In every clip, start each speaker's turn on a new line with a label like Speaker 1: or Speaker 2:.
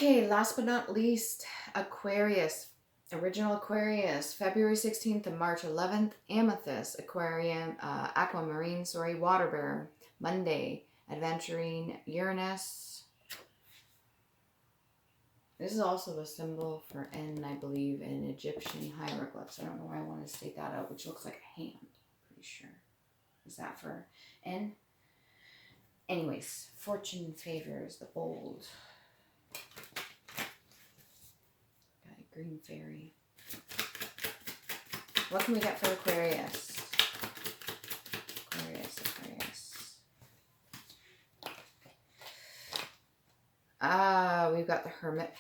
Speaker 1: Okay, last but not least, Aquarius. Original Aquarius, February 16th to March 11th. Amethyst, Aquarium, Aquamarine, Water Bearer. Monday, Adventuring, Uranus. This is also the symbol for N, I believe, in Egyptian hieroglyphs. I don't know why I want to state that out, which looks like a hand, pretty sure. Is that for N? Anyways, fortune favors the bold. Got a green fairy. What can we get for Aquarius? Aquarius. We've got the Hermit.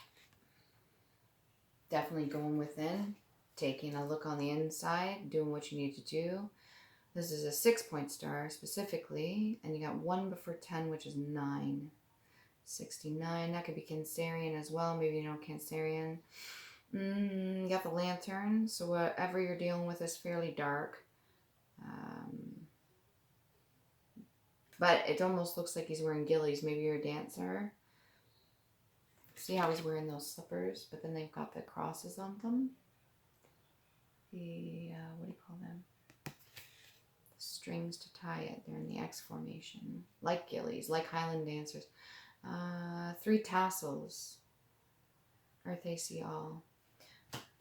Speaker 1: Definitely going within, taking a look on the inside, doing what you need to do. This is a 6-point star specifically, and you got 1 before 10, which is 9. 69, that could be Cancerian as well. Maybe you know Cancerian. You got the Lantern, so whatever you're dealing with is fairly dark. But it almost looks like he's wearing ghillies. Maybe you're a dancer. See how he's wearing those slippers, but then they've got the crosses on them. The, what do you call them? Strings to tie it. They're in the X formation. Like ghillies, like Highland dancers. 3 tassels. Earth AC all.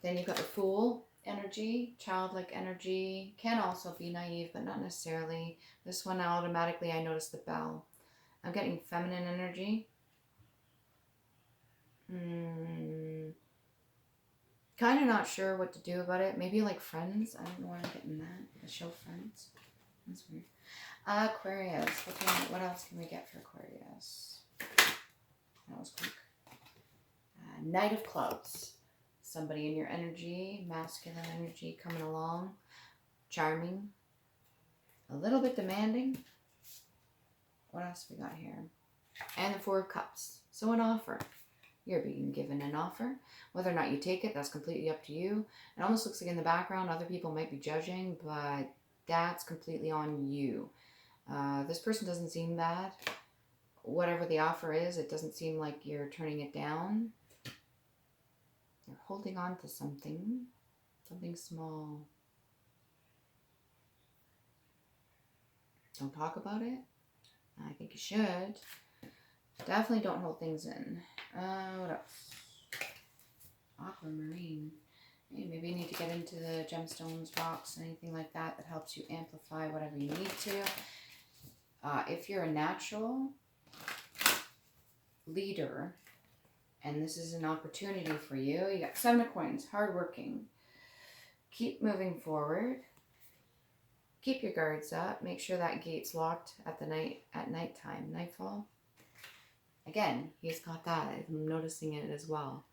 Speaker 1: Then you've got the Fool energy, childlike energy. Can also be naive, but not necessarily. This one automatically I notice the bell. I'm getting feminine energy. Kind of not sure what to do about it. Maybe like Friends. I don't know why I'm getting that. The show Friends. That's weird. Aquarius. What else can we get for Aquarius? That was quick. Knight of Clubs. Somebody in your energy, masculine energy coming along. Charming. A little bit demanding. What else we got here? And the 4 of Cups. So an offer. You're being given an offer. Whether or not you take it, that's completely up to you. It almost looks like in the background other people might be judging, but that's completely on you. This person doesn't seem bad. Whatever the offer is, it doesn't seem like you're turning it down. You're holding on to something. Something small. Don't talk about it. I think you should. Definitely don't hold things in. What else? Aquamarine. Hey, maybe you need to get into the gemstones, rocks, anything like that that helps you amplify whatever you need to. If you're a natural leader, and this is an opportunity for you, you got 7 of Coins, hardworking. Keep moving forward. Keep your guards up. Make sure that gate's locked at nighttime, nightfall. Again, he's got that. I'm noticing it as well.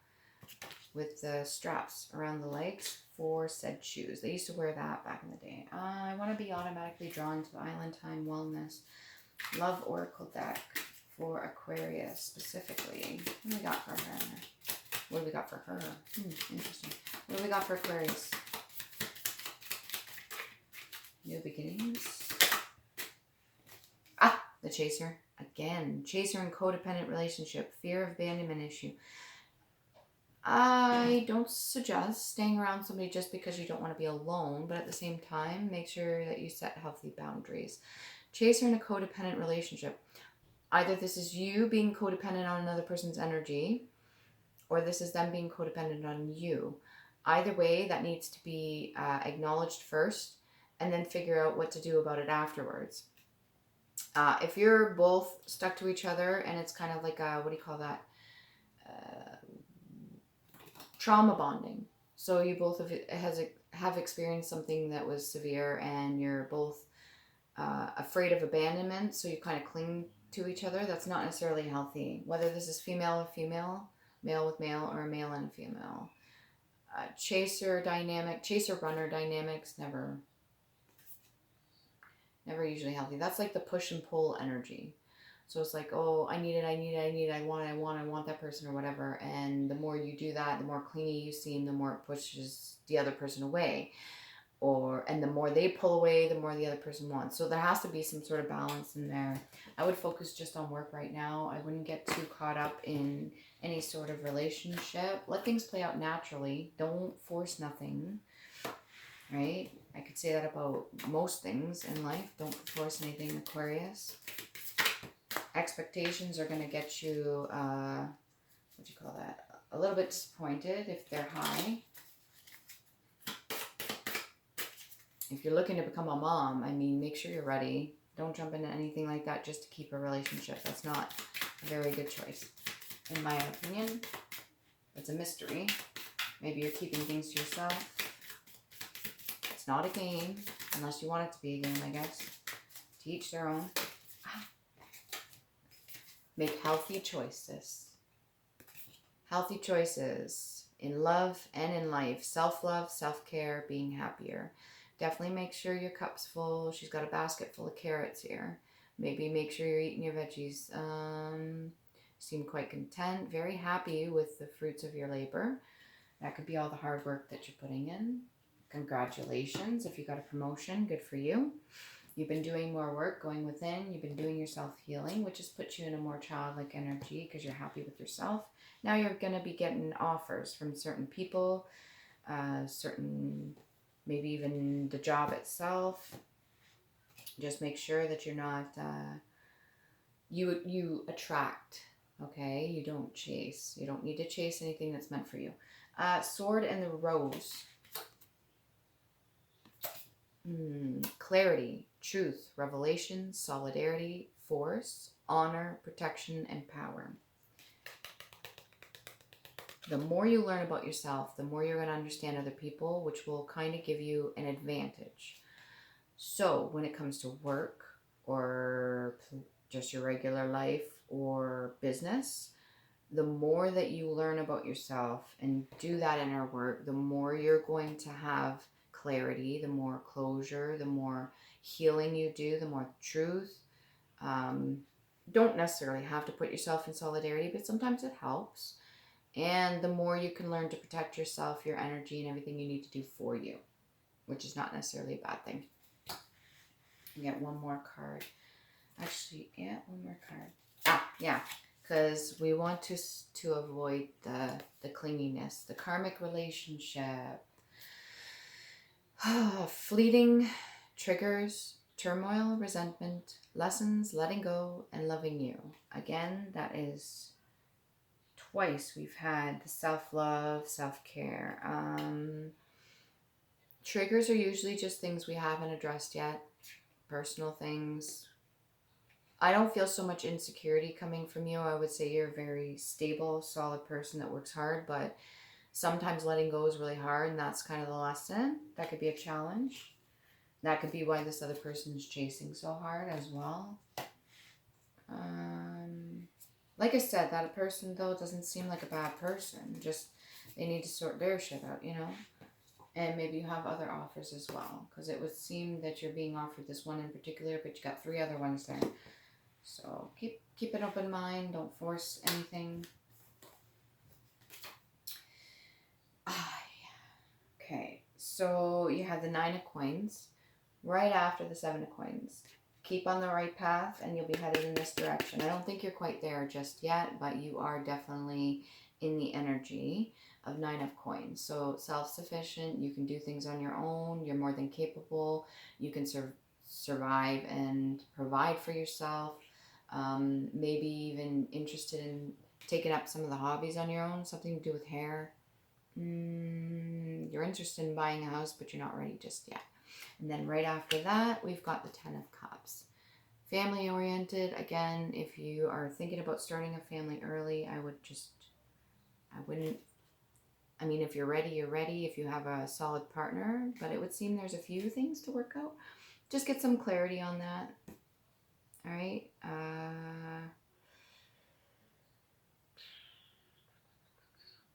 Speaker 1: With the straps around the legs for said shoes. They used to wear that back in the day. I want to be automatically drawn to the Island Time Wellness Love Oracle deck for Aquarius specifically. What do we got for her? What do we got for her? Interesting. What do we got for Aquarius? New beginnings. The Chaser. Again, chaser and codependent relationship. Fear of abandonment issue. I don't suggest staying around somebody just because you don't want to be alone, but at the same time, make sure that you set healthy boundaries. Chaser in a codependent relationship. Either this is you being codependent on another person's energy, or this is them being codependent on you. Either way, that needs to be acknowledged first, and then figure out what to do about it afterwards. If you're both stuck to each other and it's kind of like a, what do you call that? Trauma bonding. So you both have experienced something that was severe and you're both afraid of abandonment, so you kind of cling to each other. That's not necessarily healthy. Whether this is female with female, male with male, or a male and a female. Chaser dynamic, chaser runner dynamics, never usually healthy. That's like the push and pull energy. So it's like, oh, I need it, I want that person or whatever. And the more you do that, the more clingy you seem, the more it pushes the other person away. and the more they pull away, the more the other person wants. So there has to be some sort of balance in there. I would focus just on work right now. I wouldn't get too caught up in any sort of relationship. Let things play out naturally. Don't force nothing, right? I could say that about most things in life. Don't force anything, Aquarius. Expectations are going to get you, what do you call that? A little bit disappointed if they're high. If you're looking to become a mom, I mean, make sure you're ready. Don't jump into anything like that just to keep a relationship. That's not a very good choice, in my opinion. It's a mystery. Maybe you're keeping things to yourself. It's not a game, unless you want it to be a game, I guess. To each their own. Make healthy choices. Healthy choices in love and in life. Self-love, self-care, being happier. Definitely make sure your cup's full. She's got a basket full of carrots here. Maybe make sure you're eating your veggies. Seem quite content, very happy with the fruits of your labor. That could be all the hard work that you're putting in. Congratulations. If you got a promotion, good for you. You've been doing more work, going within. You've been doing your self-healing, which has put you in a more childlike energy because you're happy with yourself. Now you're going to be getting offers from certain people, maybe even the job itself. Just make sure that you're not, you attract, okay? You don't chase. You don't need to chase anything that's meant for you. Sword and the Rose. Clarity, truth, revelation, solidarity, force, honor, protection, and power. The more you learn about yourself, the more you're going to understand other people, which will kind of give you an advantage. So when it comes to work or just your regular life or business, the more that you learn about yourself and do that inner work, the more you're going to have clarity, the more closure, the more healing you do, the more truth. Don't necessarily have to put yourself in solidarity, but sometimes it helps. And the more you can learn to protect yourself, your energy, and everything you need to do for you, which is not necessarily a bad thing. You get one more card. Actually, yeah, one more card. Yeah, because we want to avoid the clinginess, the karmic relationship. Fleeting triggers, turmoil, resentment, lessons, letting go, and loving you. Again, that is twice we've had the self-love, self-care. Triggers are usually just things we haven't addressed yet, personal things. I don't feel so much insecurity coming from you. I would say you're a very stable, solid person that works hard, but sometimes letting go is really hard, and that's kind of the lesson. That could be a challenge. That could be why this other person is chasing so hard as well. Like I said, that person, though, doesn't seem like a bad person. Just, they need to sort their shit out, you know? And maybe you have other offers as well. Because it would seem that you're being offered this one in particular, but you got 3 other ones there. So keep an open mind. Don't force anything. Okay, so you have the 9 of coins right after the 7 of coins. Keep on the right path and you'll be headed in this direction. I don't think you're quite there just yet, but you are definitely in the energy of 9 of coins. So self-sufficient, you can do things on your own, you're more than capable, you can survive and provide for yourself, maybe even interested in taking up some of the hobbies on your own, something to do with hair. You're interested in buying a house, but you're not ready just yet. And then right after that, we've got the 10 of Cups. Family oriented. Again, if you are thinking about starting a family early, I mean, if you're ready, you're ready. If you have a solid partner, but it would seem there's a few things to work out. Just get some clarity on that. All right.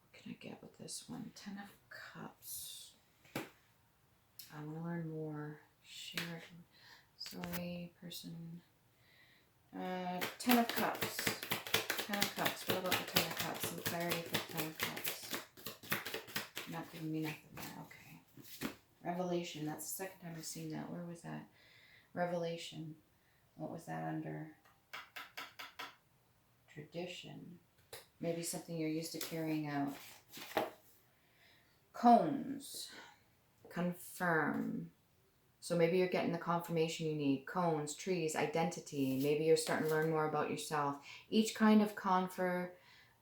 Speaker 1: What can I get with this one? 10 of Cups. I want to learn more. Share. Sorry, person. 10 of Cups. 10 of Cups. What about the 10 of Cups? Some clarity for the 10 of Cups. Not giving me nothing there. Okay. Revelation. That's the second time I've seen that. Where was that? Revelation. What was that under? Tradition. Maybe something you're used to carrying out. Cones. Confirm. So maybe you're getting the confirmation you need. Cones, trees, identity. Maybe you're starting to learn more about yourself. Each kind of conifer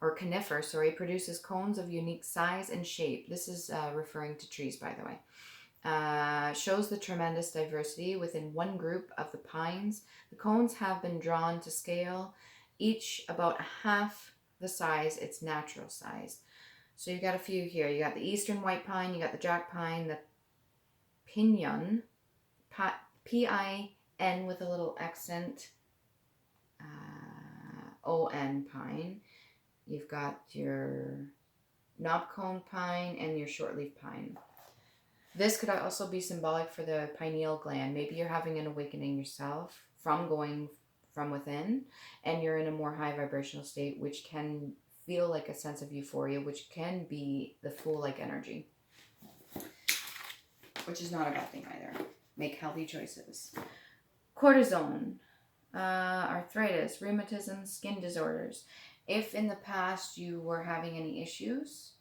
Speaker 1: produces cones of unique size and shape. This is referring to trees, by the way. Shows the tremendous diversity within one group of the pines. The cones have been drawn to scale, each about half the size, its natural size. So you got a few here. You got the eastern white pine, you got the jack pine, the pinon, P-I-N with a little accent, O-N pine. You've got your knobcone pine and your shortleaf pine. This could also be symbolic for the pineal gland. Maybe you're having an awakening yourself from going from within, and you're in a more high vibrational state, which can feel like a sense of euphoria, which can be the Fool-like energy, which is not a bad thing either. Make healthy choices. Cortisone, arthritis, rheumatism, skin disorders. If in the past you were having any issues,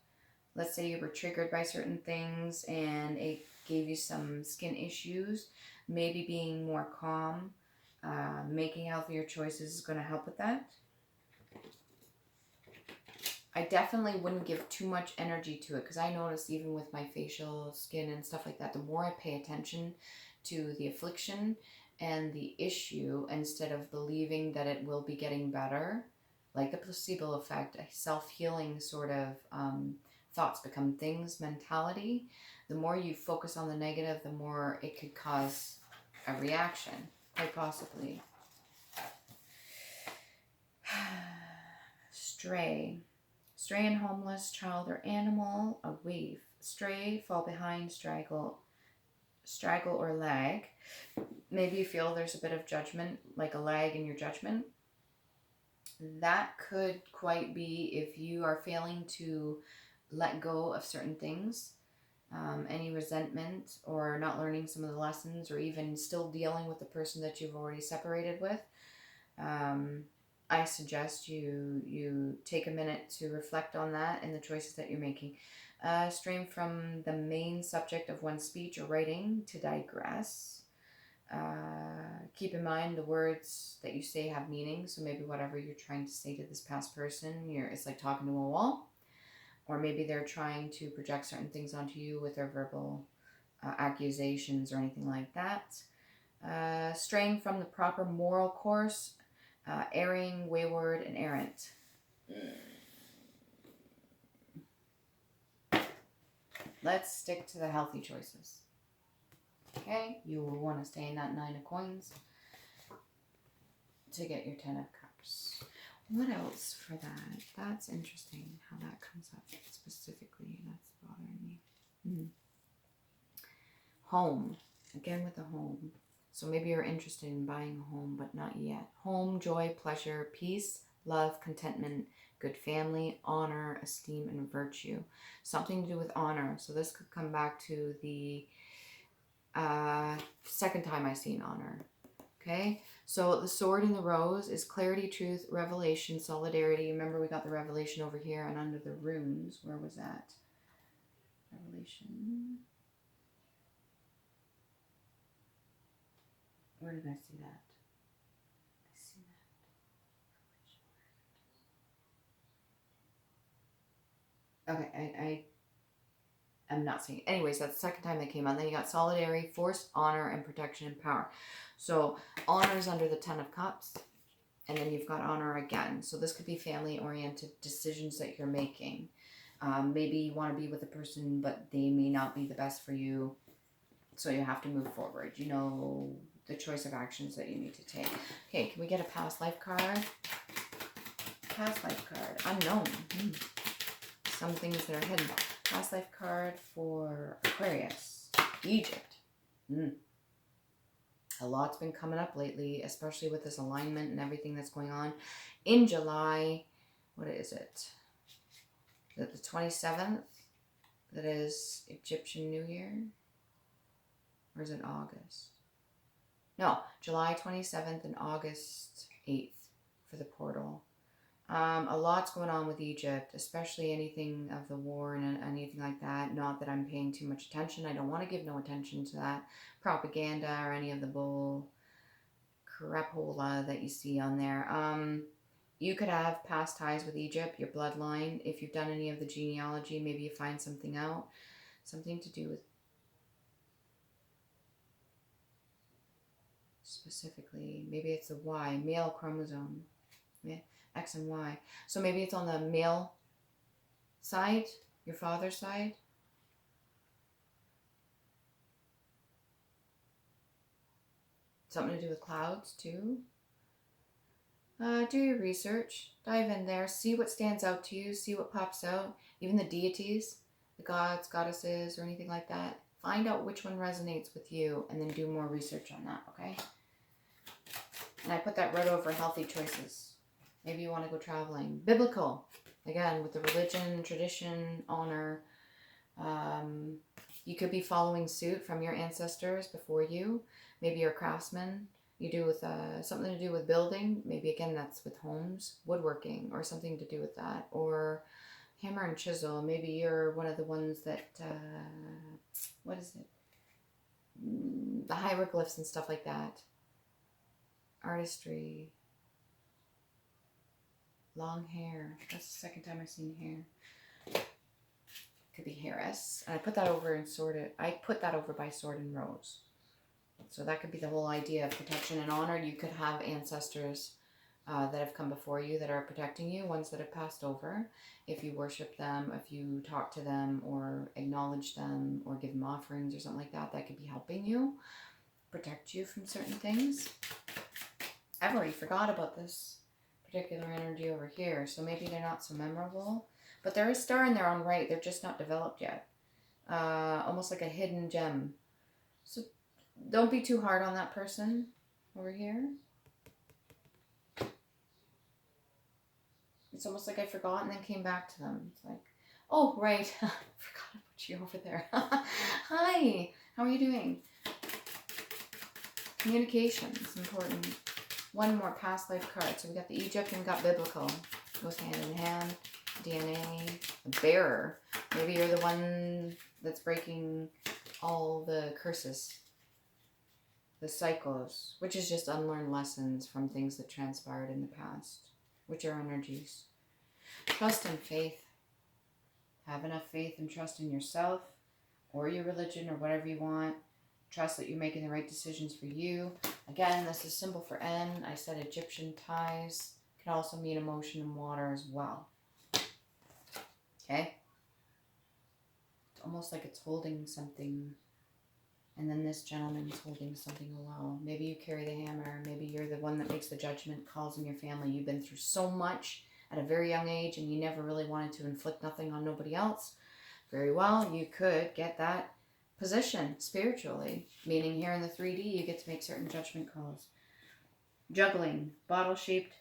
Speaker 1: let's say you were triggered by certain things and it gave you some skin issues, maybe being more calm, making healthier choices is going to help with that. I definitely wouldn't give too much energy to it, because I notice even with my facial skin and stuff like that, the more I pay attention to the affliction and the issue instead of believing that it will be getting better, like the placebo effect, a self-healing sort of thoughts become things mentality, the more you focus on the negative, the more it could cause a reaction, quite possibly. Stray. Stray and homeless, child or animal, a waif. Stray, fall behind, straggle or lag. Maybe you feel there's a bit of judgment, like a lag in your judgment. That could quite be if you are failing to let go of certain things, any resentment or not learning some of the lessons, or even still dealing with the person that you've already separated with. I suggest you take a minute to reflect on that and the choices that you're making. Strain from the main subject of one's speech or writing to digress. Keep in mind the words that you say have meaning. So maybe whatever you're trying to say to this past person, it's like talking to a wall. Or maybe they're trying to project certain things onto you with their verbal accusations or anything like that. Straying from the proper moral course. Erring, wayward, and errant. Let's stick to the healthy choices. Okay, you will want to stay in that 9 of coins to get your 10 of cups. What else for that? That's interesting how that comes up specifically. That's bothering me. Home. Again with the home. So maybe you're interested in buying a home, but not yet. Home, joy, pleasure, peace, love, contentment, good family, honor, esteem, and virtue. Something to do with honor. So this could come back to the second time I've seen honor. Okay, so the sword and the rose is clarity, truth, revelation, solidarity. Remember we got the revelation over here and under the runes. Where was that? Revelation. Where did I see that? I see that. Okay, I'm not seeing it. Anyways, that's the second time that came out. Then you got solidarity, force, honor, and protection and power. So honor is under the 10 of cups. And then you've got honor again. So this could be family-oriented decisions that you're making. Maybe you want to be with a person, but they may not be the best for you. So you have to move forward. You know the choice of actions that you need to take. Okay, can we get a past life card? Past life card. Unknown. Some things that are hidden. Past life card for Aquarius. Egypt. A lot's been coming up lately, especially with this alignment and everything that's going on. In July, what is it? Is it the 27th? That is Egyptian New Year. Or is it August? No, July 27th and August 8th for the portal. A lot's going on with Egypt, especially anything of the war and anything like that. Not that I'm paying too much attention. I don't want to give no attention to that propaganda or any of the bull crapola that you see on there. You could have past ties with Egypt, your bloodline. If you've done any of the genealogy, maybe you find something out. Something to do with, specifically, maybe it's the Y, male chromosome. Yeah, X and Y. So maybe it's on the male side, your father's side. Something to do with clouds too. Do your research. Dive in there. See what stands out to you. See what pops out. Even the deities, the gods, goddesses, or anything like that. Find out which one resonates with you and then do more research on that, okay? And I put that right over healthy choices. Maybe you want to go traveling. Biblical. Again, with the religion, tradition, honor. You could be following suit from your ancestors before you. Maybe you're a craftsman. You do with something to do with building. Maybe again that's with homes, woodworking, or something to do with that. Or hammer and chisel. Maybe you're one of the ones that what is it? The hieroglyphs and stuff like that. Artistry. Long hair. That's the second time I've seen hair. Could be Harris. And I put that over and sorted. I put that over by Sword and Rose. So that could be the whole idea of protection and honor. You could have ancestors that have come before you that are protecting you, ones that have passed over. If you worship them, if you talk to them or acknowledge them or give them offerings or something like that, that could be helping you protect you from certain things. I've already forgot about this particular energy over here, so maybe they're not so memorable. But they're a star in their own right. They're just not developed yet. Almost like a hidden gem. So don't be too hard on that person over here. It's almost like I forgot and then came back to them. It's like, oh, right. I forgot about you over there. Hi. How are you doing? Communication is important. One more past life card. So we got the Egypt and we got biblical. Goes hand in hand. DNA. The bearer. Maybe you're the one that's breaking all the curses. The cycles, which is just unlearned lessons from things that transpired in the past, which are energies. Trust and faith. Have enough faith and trust in yourself or your religion or whatever you want. Trust that you're making the right decisions for you. Again, this is symbol for N. I said Egyptian ties. Can also mean emotion and water as well. Okay? It's almost like it's holding something. And then this gentleman's holding something below. Maybe you carry the hammer. Maybe you're the one that makes the judgment calls in your family. You've been through so much at a very young age and you never really wanted to inflict nothing on nobody else. Very well, you could get that position spiritually. Meaning here in the 3D, you get to make certain judgment calls. Juggling. Bottle-shaped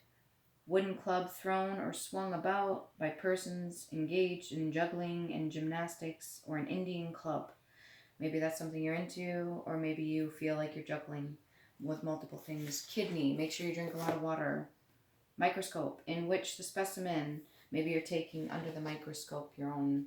Speaker 1: wooden club thrown or swung about by persons engaged in juggling and gymnastics or an Indian club. Maybe that's something you're into, or maybe you feel like you're juggling with multiple things. Kidney, make sure you drink a lot of water. Microscope, in which the specimen, maybe you're taking under the microscope your own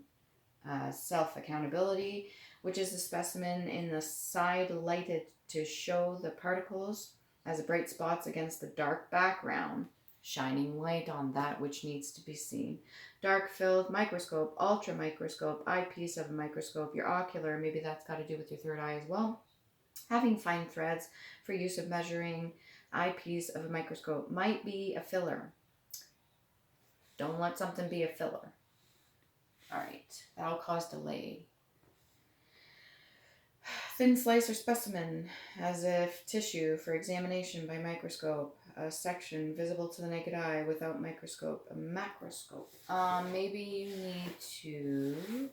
Speaker 1: self-accountability, which is the specimen in the side lighted to show the particles as bright spots against the dark background, shining light on that which needs to be seen. Dark-filled microscope, ultra microscope, eyepiece of a microscope, your ocular, maybe that's got to do with your third eye as well. Having fine threads for use of measuring, eyepiece of a microscope might be a filler. Don't let something be a filler. All right, that'll cause delay. Thin slice or specimen, as if tissue for examination by microscope. A section visible to the naked eye without microscope. A macroscope. Maybe you need to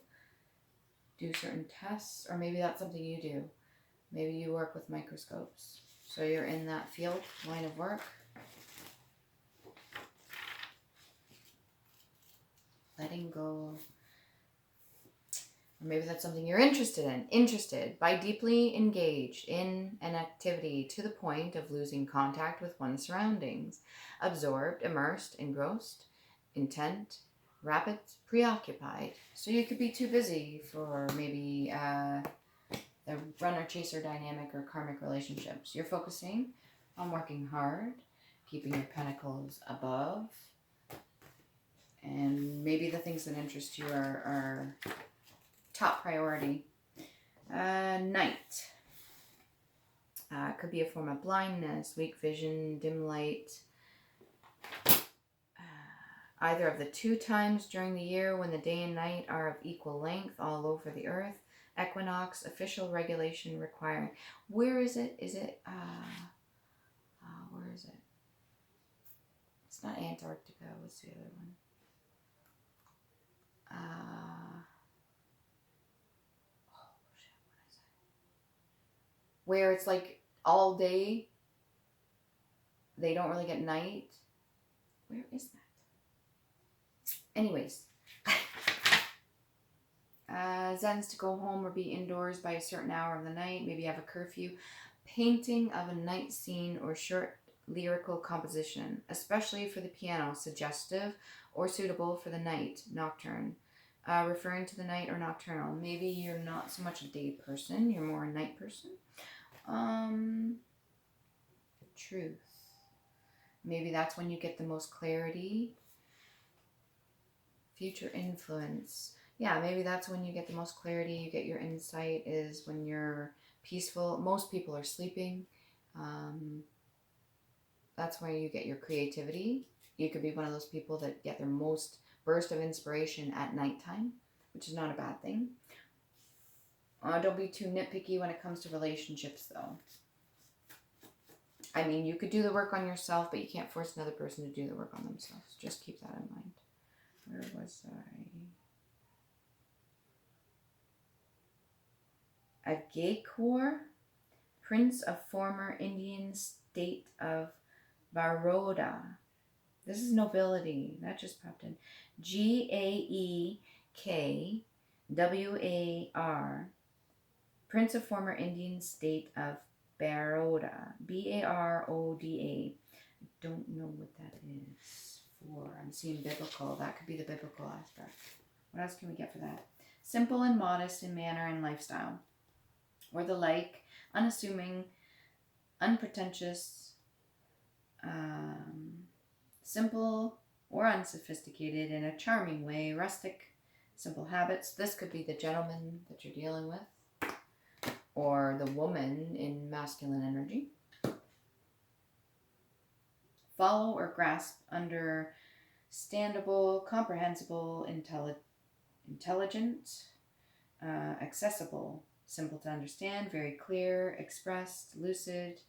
Speaker 1: do certain tests, or maybe that's something you do. Maybe you work with microscopes. So you're in that field, line of work. Letting go. Or maybe that's something you're interested in. Interested by deeply engaged in an activity to the point of losing contact with one's surroundings. Absorbed, immersed, engrossed, intent, rapid, preoccupied. So you could be too busy for maybe the runner-chaser dynamic or karmic relationships. You're focusing on working hard, keeping your pentacles above, and maybe the things that interest you are top priority. Night. Could be a form of blindness, weak vision, dim light. Either of the 2 times during the year when the day and night are of equal length all over the earth. Equinox, official regulation requiring. Where is it? Is it, where is it? It's not Antarctica. What's the other one? Where it's like all day, they don't really get night. Where is that? Anyways, Zen's to go home or be indoors by a certain hour of the night, maybe have a curfew. Painting of a night scene or short lyrical composition, especially for the piano, suggestive or suitable for the night, nocturne. Referring to the night or nocturnal. Maybe you're not so much a day person, you're more a night person. Truth. Maybe that's when you get the most clarity. Future influence. Yeah, maybe that's when you get the most clarity, you get your insight, is when you're peaceful. Most people are sleeping. That's where you get your creativity. You could be one of those people that get their most burst of inspiration at nighttime, which is not a bad thing. Don't be too nitpicky when it comes to relationships, though. I mean, you could do the work on yourself, but you can't force another person to do the work on themselves. Just keep that in mind. Where was I? A Gaekwar, Prince of former Indian state of Baroda. This is nobility. That just popped in. Gaekwar. Prince of former Indian state of Baroda. Baroda. I don't know what that is for. I'm seeing biblical. That could be the biblical aspect. What else can we get for that? Simple and modest in manner and lifestyle. Or the like. Unassuming. Unpretentious. Simple or unsophisticated in a charming way. Rustic. Simple habits. This could be the gentleman that you're dealing with. Or the woman in masculine energy. Follow or grasp understandable, comprehensible, intelligent, accessible, simple to understand, very clear, expressed, lucid,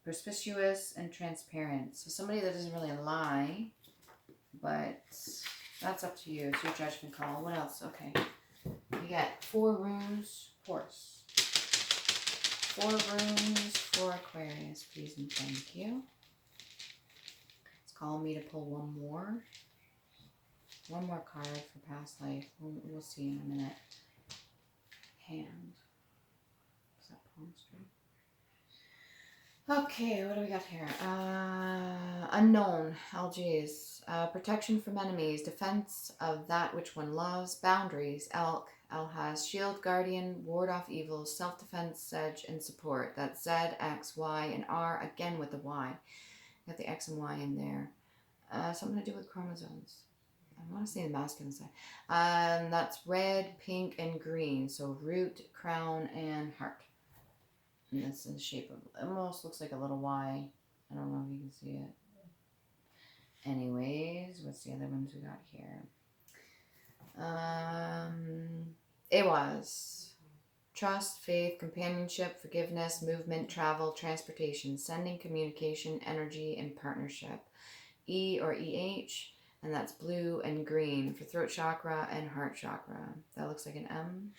Speaker 1: perspicuous, and transparent. So somebody that doesn't really lie, but that's up to you. It's your judgment call. What else? Okay. You got 4 runes. Horse. 4 runes for Aquarius, please and thank you. It's calling me to pull one more. One more card for past life. We'll see in a minute. Hand. Is that palm string? Okay, what do we got here? Unknown. Algiers. Protection from enemies. Defense of that which one loves. Boundaries. Elk. Has shield, guardian, ward off evils, self-defense, sedge, and support. That's Z, X, Y, and R, again with the Y. Got the X and Y in there. Something to do with chromosomes. I want to say the masculine side. That's red, pink, and green. So root, crown, and heart. And that's in the shape of, it almost looks like a little Y. I don't know if you can see it. Anyways, what's the other ones we got here? AWAS. Trust, faith, companionship, forgiveness, movement, travel, transportation, sending, communication, energy, and partnership. E or EH, and that's blue and green for throat chakra and heart chakra. That looks like an M.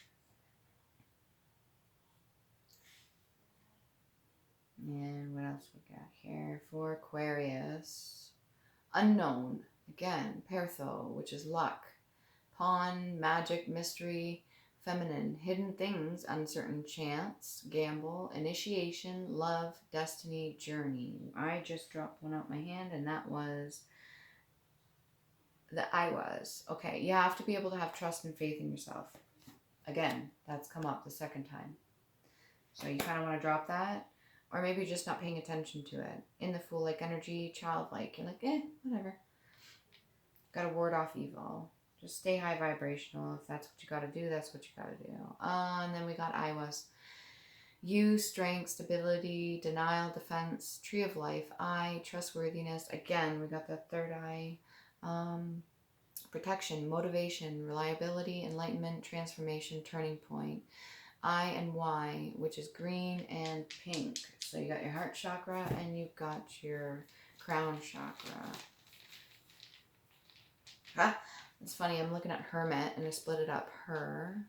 Speaker 1: And what else we got here for Aquarius? Unknown. Again, Pertho, which is luck. pawn, magic, mystery, feminine, hidden things, uncertain, chance, gamble, initiation, love, destiny, journey. I just dropped one out my hand, and that was the I was. Okay, you have to be able to have trust and faith in yourself. Again, that's come up the second time. So you kind of want to drop that. Or maybe just not paying attention to it. In the Fool-like energy, childlike. You're like, whatever. Got to ward off evil. Just stay high vibrational. If that's what you got to do, that's what you got to do. And then we got I was. You, strength, stability, denial, defense, tree of life, I, trustworthiness. Again, we got that third eye. Protection, motivation, reliability, enlightenment, transformation, turning point. I and Y, which is green and pink. So you got your heart chakra and you've got your crown chakra. It's funny, I'm looking at Hermit and I split it up. Her,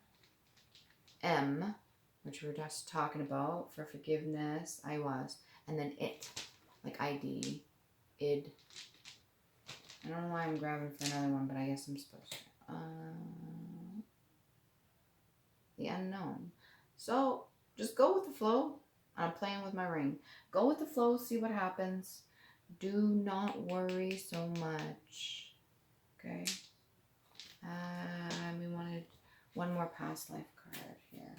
Speaker 1: M, which we were just talking about for forgiveness, I was. And then it, like ID, id. I don't know why I'm grabbing for another one, but I guess I'm supposed to. The unknown. So just go with the flow. I'm playing with my ring. Go with the flow, see what happens. Do not worry so much. Okay. We wanted one more past life card here.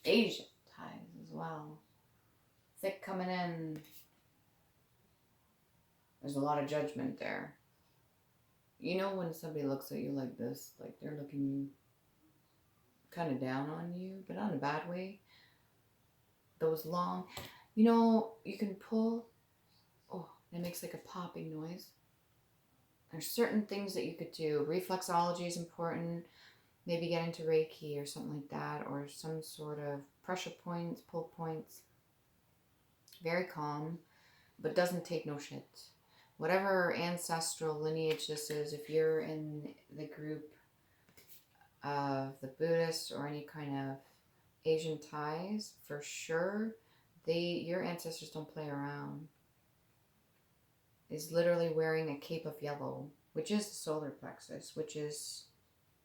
Speaker 1: Asian ties as well. Thick coming in. There's a lot of judgment there. You know when somebody looks at you like this, like they're looking kind of down on you, but not in a bad way. Those long, you can pull, it makes like a popping noise. There's certain things that you could do. Reflexology is important. Maybe get into Reiki or something like that, or some sort of pressure points, pull points. Very calm, but doesn't take no shit. Whatever ancestral lineage this is, if you're in the group of the Buddhists or any kind of Asian ties, for sure, your ancestors don't play around. Is literally wearing a cape of yellow, which is the solar plexus, which is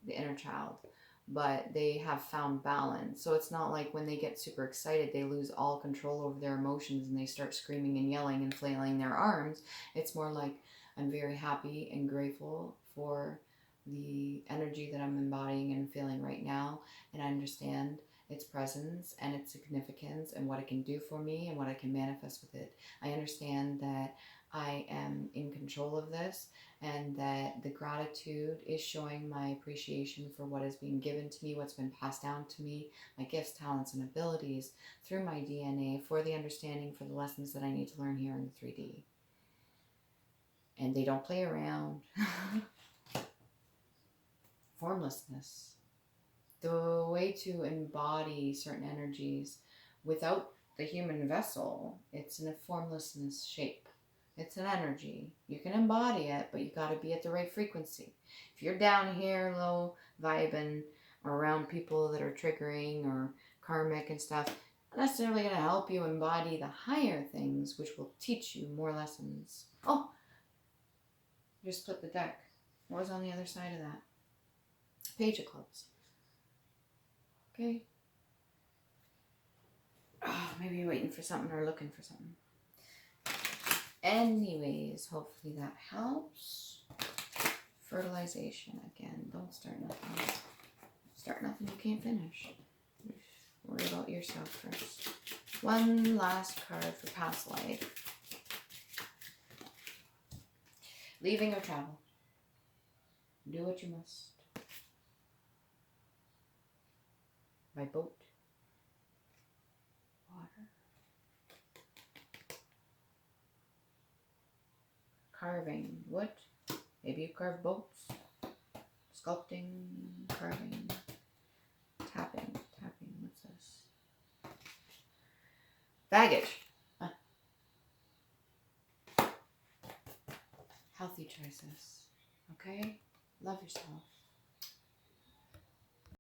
Speaker 1: the inner child. But they have found balance. So it's not like when they get super excited, they lose all control over their emotions and they start screaming and yelling and flailing their arms. It's more like, I'm very happy and grateful for the energy that I'm embodying and feeling right now. And I understand its presence and its significance and what it can do for me and what I can manifest with it. I understand that I am in control of this, and that the gratitude is showing my appreciation for what is being given to me, what's been passed down to me, my gifts, talents, and abilities through my DNA for the understanding, for the lessons that I need to learn here in the 3D. And they don't play around. Formlessness. The way to embody certain energies without the human vessel, it's in a formlessness shape. It's an energy. You can embody it, but you got to be at the right frequency. If you're down here, low vibing, or around people that are triggering or karmic and stuff, not necessarily going to help you embody the higher things, which will teach you more lessons. Oh, just split the deck. What was on the other side of that? Page of Clubs. Okay. Oh, maybe you're waiting for something or looking for something. Anyways, hopefully that helps. Fertilization again. Don't start nothing. Start nothing you can't finish. Worry about yourself first. One last card for past life. Leaving or travel. Do what you must. By boat. Water. Carving wood. Maybe you carve boats. Sculpting, carving, tapping. What's this? Baggage. Healthy choices. Okay? Love yourself.